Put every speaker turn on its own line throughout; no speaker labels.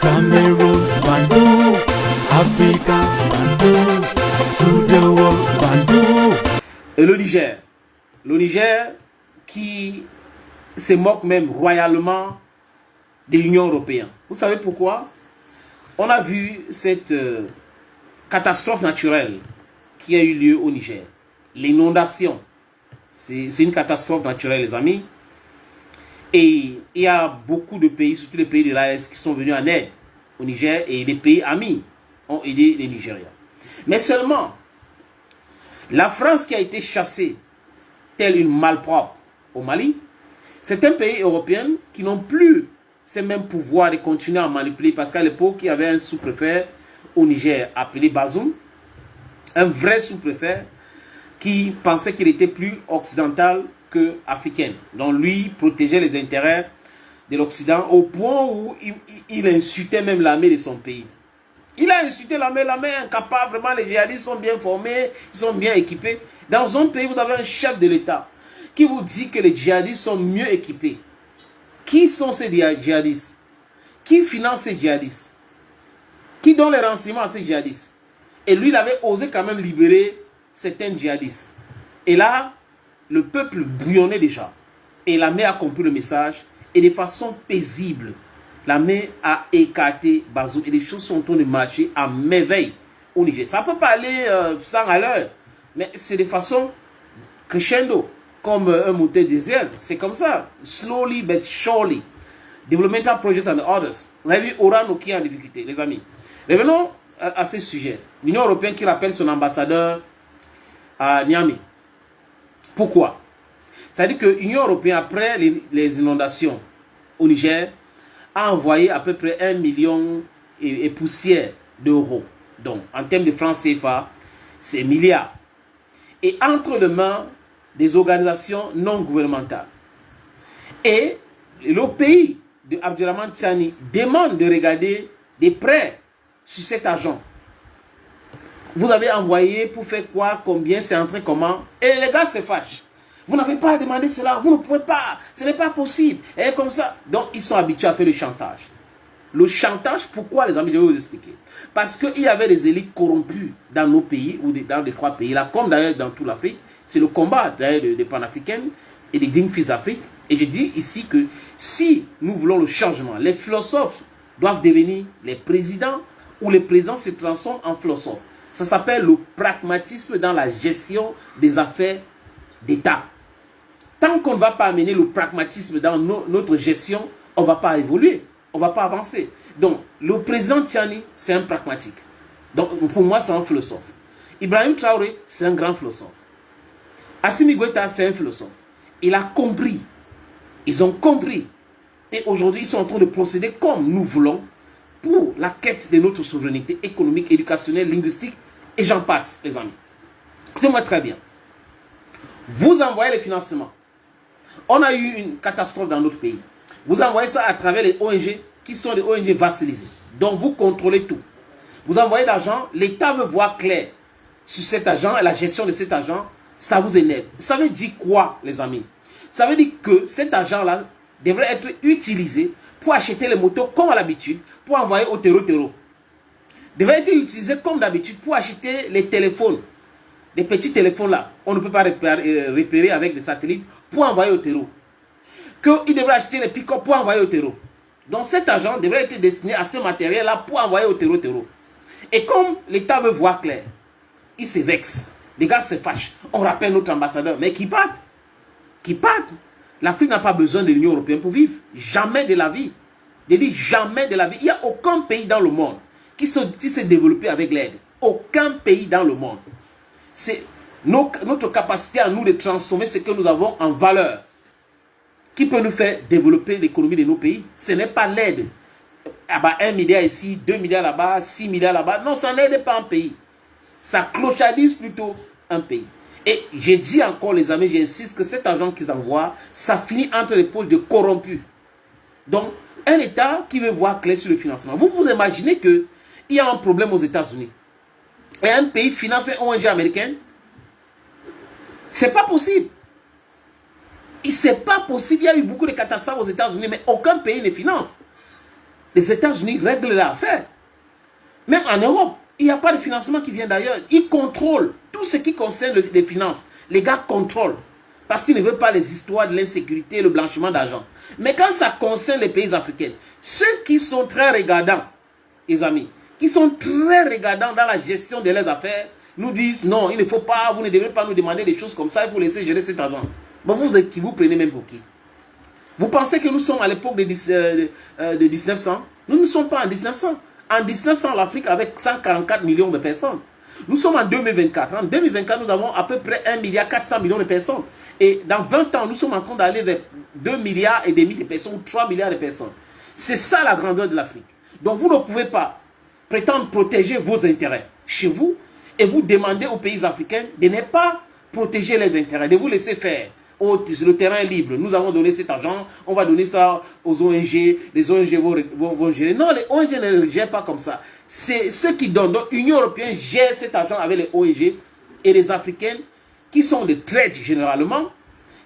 Cameroon, Bandou, Africa, Bandou, to the world, Bandou.
Et le Niger qui se moque même royalement de l'Union européenne. Vous savez pourquoi? On a vu cette catastrophe naturelle qui a eu lieu au Niger. L'inondation, c'est une catastrophe naturelle, les amis. Et il y a beaucoup de pays, surtout les pays de l'AES, qui sont venus en aide au Niger, et les pays amis ont aidé les Nigériens. Mais seulement, la France qui a été chassée telle une malpropre au Mali, c'est un pays européen qui n'ont plus ces mêmes pouvoirs de continuer à manipuler, parce qu'à l'époque, il y avait un sous-préfet au Niger appelé Bazoum, un vrai sous-préfet qui pensait qu'il était plus occidental que africain. Donc lui protégeait les intérêts de l'Occident au point où il insultait même l'armée de son pays. Il a insulté l'armée est incapable, vraiment les djihadistes sont bien formés, ils sont bien équipés. Dans un pays, vous avez un chef de l'État qui vous dit que les djihadistes sont mieux équipés. Qui sont ces djihadistes? Qui finance ces djihadistes? Qui donne les renseignements à ces djihadistes? Et lui, il avait osé quand même libérer certains djihadistes. Et là, le peuple bouillonnait déjà. Et l'armée a compris le message. Et de façon paisible, l'armée a écarté Bazoum. Et les choses sont en train de marcher à merveille au Niger. Ça ne peut pas aller 100 à l'heure. Mais c'est de façon crescendo. Comme un moteur diesel. C'est comme ça. Slowly but surely. Developmental project and others. On a vu Oran qui est en difficulté, les amis. Revenons à ce sujet. L'Union européenne qui rappelle son ambassadeur à Niamey. Pourquoi? C'est-à-dire que l'Union européenne, après les inondations au Niger, a envoyé à peu près 1 million et poussière d'euros. Donc, en termes de francs CFA, c'est milliards. Et entre les mains des organisations non gouvernementales. Et le pays de Abdurrahman Tchani demande de regarder des prêts sur cet argent. Vous avez envoyé pour faire quoi, combien, c'est entré comment? Et les gars se fâchent. Vous n'avez pas demandé cela, vous ne pouvez pas, ce n'est pas possible. Et comme ça, donc ils sont habitués à faire le chantage. Le chantage, pourquoi les amis, je vais vous expliquer. Parce qu'il y avait des élites corrompues dans nos pays, ou dans les 3 pays là, comme d'ailleurs dans toute l'Afrique. C'est le combat d'ailleurs des panafricaines et des dignes fils d'Afrique. Et je dis ici que si nous voulons le changement, les philosophes doivent devenir les présidents, ou les présidents se transforment en philosophes. Ça s'appelle le pragmatisme dans la gestion des affaires d'État. Tant qu'on ne va pas amener le pragmatisme dans notre gestion, on ne va pas évoluer, on ne va pas avancer. Donc, le président Tchani, c'est un pragmatique. Donc, pour moi, c'est un philosophe. Ibrahim Traoré, c'est un grand philosophe. Assimi Goïta, c'est un philosophe. Il a compris. Ils ont compris. Et aujourd'hui, ils sont en train de procéder comme nous voulons pour la quête de notre souveraineté économique, éducationnelle, linguistique, et j'en passe, les amis. Écoutez-moi très bien. Vous envoyez les financements. On a eu une catastrophe dans notre pays. Vous envoyez ça à travers les ONG qui sont des ONG vassalisées. Donc vous contrôlez tout. Vous envoyez l'argent, l'État veut voir clair sur cet argent et la gestion de cet argent, ça vous énerve. Ça veut dire quoi, les amis? Ça veut dire que cet argent-là devrait être utilisé pour acheter les motos comme à l'habitude, pour envoyer au terreau. Devrait être utilisé comme d'habitude pour acheter les téléphones. Les petits téléphones là, on ne peut pas repérer avec des satellites pour envoyer au terreau. Qu'il devrait acheter les pick-up pour envoyer au terreau. Donc cet argent devrait être destiné à ce matériel là pour envoyer au terreau. Et comme l'État veut voir clair, il se vexe. Les gars se fâchent. On rappelle notre ambassadeur, mais qui part. L'Afrique n'a pas besoin de l'Union européenne pour vivre. Jamais de la vie. Je dis jamais de la vie. Il n'y a aucun pays dans le monde qui s'est développé avec l'aide. Aucun pays dans le monde. C'est notre capacité à nous de transformer ce que nous avons en valeur qui peut nous faire développer l'économie de nos pays. Ce n'est pas l'aide. Ah bah 1 milliard ici, 2 milliards là-bas, 6 milliards là-bas. Non, ça n'aide pas un pays. Ça clochardise plutôt un pays. Et je dis encore, les amis, j'insiste que cet argent qu'ils envoient, ça finit entre les poches de corrompus. Donc, un État qui veut voir clair sur le financement. Vous vous imaginez qu'il y a un problème aux États-Unis. Et un pays finance une ONG américaine. C'est pas possible. C'est pas possible. Il y a eu beaucoup de catastrophes aux États-Unis, mais aucun pays ne finance. Les États-Unis règlent l'affaire. Même en Europe, il n'y a pas de financement qui vient d'ailleurs. Ils contrôlent tout ce qui concerne les finances. Les gars contrôlent. Parce qu'ils ne veulent pas les histoires de l'insécurité et le blanchiment d'argent. Mais quand ça concerne les pays africains, ceux qui sont très regardants, les amis, qui sont très regardants dans la gestion de leurs affaires, nous disent non, il ne faut pas, vous ne devez pas nous demander des choses comme ça, il faut laisser gérer cet argent. Bon, vous prenez même pour qui? Vous pensez que nous sommes à l'époque de 1900? Nous ne sommes pas en 1900. En 1900, l'Afrique avait 144 millions de personnes. Nous sommes en 2024. En 2024, nous avons à peu près 1,4 milliard de personnes. Et dans 20 ans, nous sommes en train d'aller vers 2,5 milliards de personnes ou 3 milliards de personnes. C'est ça la grandeur de l'Afrique. Donc vous ne pouvez pas prétendre protéger vos intérêts chez vous et vous demander aux pays africains de ne pas protéger les intérêts, de vous laisser faire. Oh, le terrain est libre, nous avons donné cet argent, on va donner ça aux ONG, les ONG vont gérer. Non, les ONG ne le gèrent pas comme ça. C'est ceux qui donnent. Donc l'Union européenne gère cet argent avec les ONG et les Africains qui sont des traites généralement,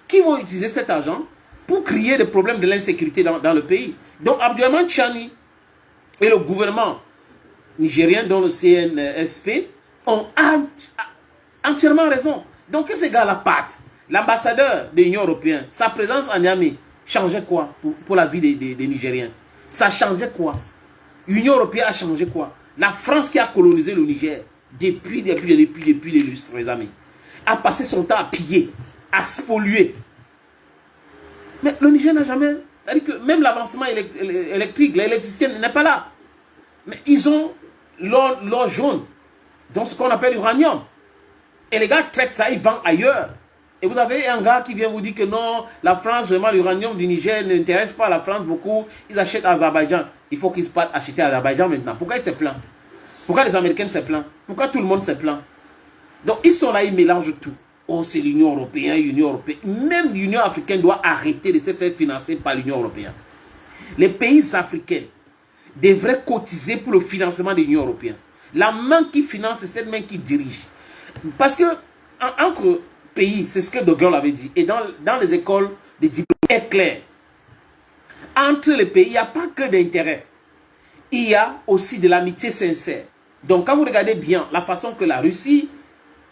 qui vont utiliser cet argent pour créer des problèmes de l'insécurité dans le pays. Donc Abdourahmane Tchiani et le gouvernement nigérien, dont le CNSP, ont entièrement raison. Donc que ces gars-là partent. L'ambassadeur de l'Union européenne, sa présence en Niamey, changeait quoi pour la vie des Nigériens? Ça changeait quoi? L'Union européenne a changé quoi? La France qui a colonisé le Niger depuis des lustres, les amis, a passé son temps à piller, à spolier. Mais le Niger n'a jamais... C'est-à-dire que même l'avancement électrique, l'électricité n'est pas là. Mais ils ont l'or jaune, donc ce qu'on appelle l'uranium. Et les gars traitent ça, ils vendent ailleurs. Et vous avez un gars qui vient vous dire que non, la France, vraiment, l'uranium du Niger n'intéresse pas la France beaucoup. Ils achètent à Azerbaïdjan. Il faut qu'ils se partent acheter à Azerbaïdjan maintenant. Pourquoi ils se plaignent? Pourquoi les Américains se plaignent? Pourquoi tout le monde se plaint? Donc ils sont là, ils mélangent tout. Oh, c'est l'Union européenne, l'Union européenne. Même l'Union africaine doit arrêter de se faire financer par l'Union européenne. Les pays africains devraient cotiser pour le financement de l'Union européenne. La main qui finance, c'est cette main qui dirige. Parce que entre pays, c'est ce que De Gaulle avait dit, et dans les écoles de diplôme est clair. Entre les pays, il n'y a pas que d'intérêt. Il y a aussi de l'amitié sincère. Donc quand vous regardez bien la façon que la Russie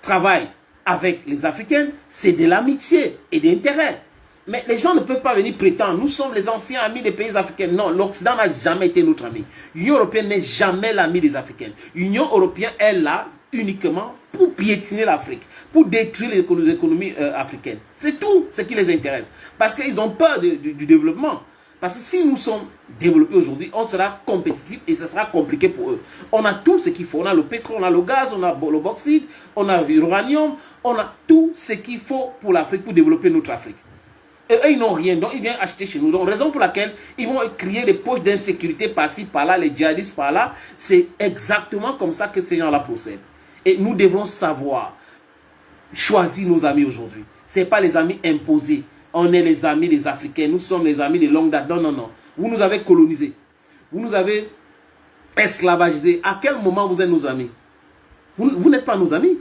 travaille avec les Africains, c'est de l'amitié et d'intérêt. Mais les gens ne peuvent pas venir prétendre, nous sommes les anciens amis des pays africains. Non, l'Occident n'a jamais été notre ami. L'Union européenne n'est jamais l'ami des Africains. L'Union européenne est là uniquement pour piétiner l'Afrique, pour détruire les économies africaines. C'est tout ce qui les intéresse. Parce qu'ils ont peur du développement. Parce que si nous sommes développés aujourd'hui, on sera compétitif et ce sera compliqué pour eux. On a tout ce qu'il faut. On a le pétrole, on a le gaz, on a le bauxite, on a l'uranium, on a tout ce qu'il faut pour l'Afrique, pour développer notre Afrique. Et eux, ils n'ont rien, donc ils viennent acheter chez nous. Donc, raison pour laquelle ils vont créer des poches d'insécurité par-ci, par-là, les djihadistes par-là. C'est exactement comme ça que ces gens-là procèdent. Et nous devons savoir choisir nos amis aujourd'hui. Ce n'est pas les amis imposés. On est les amis des Africains. Nous sommes les amis de longue date. Non, non, non. Vous nous avez colonisés. Vous nous avez esclavagisés. À quel moment vous êtes nos amis? Vous n'êtes pas nos amis.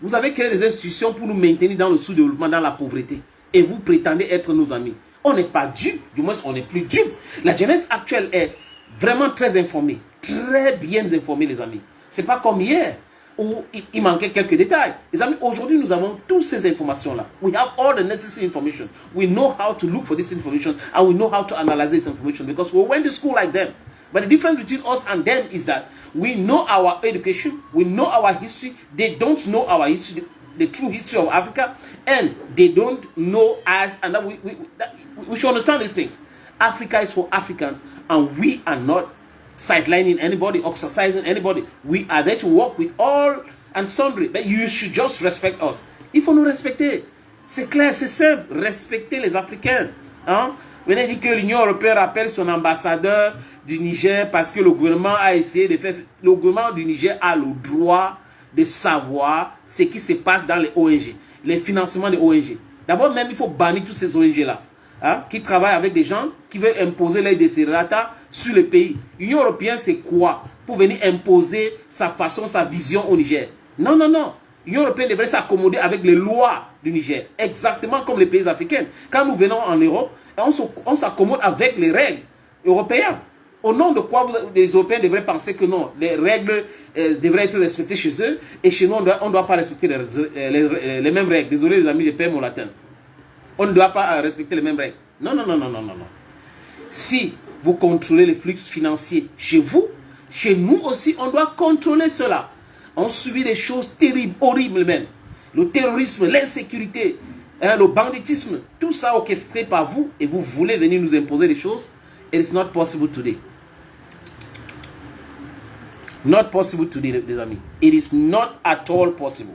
Vous avez créé des institutions pour nous maintenir dans le sous-développement, dans la pauvreté. Et vous prétendez être nos amis. On n'est pas dupes. Du moins, on n'est plus dupes. La jeunesse actuelle est vraiment très informée. Très bien informée, les amis. Ce n'est pas comme hier, où il manquait quelques détails. Les amis, aujourd'hui, nous avons toutes ces informations-là. We have all the necessary information. We know how to look for this information and we know how to analyze this information because we went to school like them. But the difference between us and them is that we know our education, we know our history, they don't know our history, the true history of Africa, and they don't know us, and that we should understand these things. Africa is for Africans, and we are not sidelining anybody, ostracizing anybody. We are there to work with all and sundry. But you should just respect us. Il faut nous respecter. C'est clair, c'est simple. Respecter les Africains. Hein? Venez dire que l'Union européenne rappelle son ambassadeur du Niger parce que le gouvernement a essayé de faire... Le gouvernement du Niger a le droit de savoir ce qui se passe dans les ONG, les financements des ONG. D'abord, même, il faut bannir tous ces ONG-là, hein, qui travaillent avec des gens qui veulent imposer les desiderata sur le pays. L'Union européenne, c'est quoi? Pour venir imposer sa façon, sa vision au Niger. Non, non, non. L'Union européenne devrait s'accommoder avec les lois du Niger, exactement comme les pays africains. Quand nous venons en Europe, on s'accommode avec les règles européennes. Au nom de quoi les Européens devraient penser que non, les règles devraient être respectées chez eux et chez nous, on ne doit pas respecter les mêmes règles. Désolé les amis, je perds mon latin. On ne doit pas respecter les mêmes règles. Non, non, non, non, non, non, non. Si vous contrôlez les flux financiers chez vous, chez nous aussi, on doit contrôler cela. On subit des choses terribles, horribles même. Le terrorisme, l'insécurité, le banditisme, tout ça orchestré par vous et vous voulez venir nous imposer des choses. It's not possible today. Not possible today, les amis. It is not at all possible.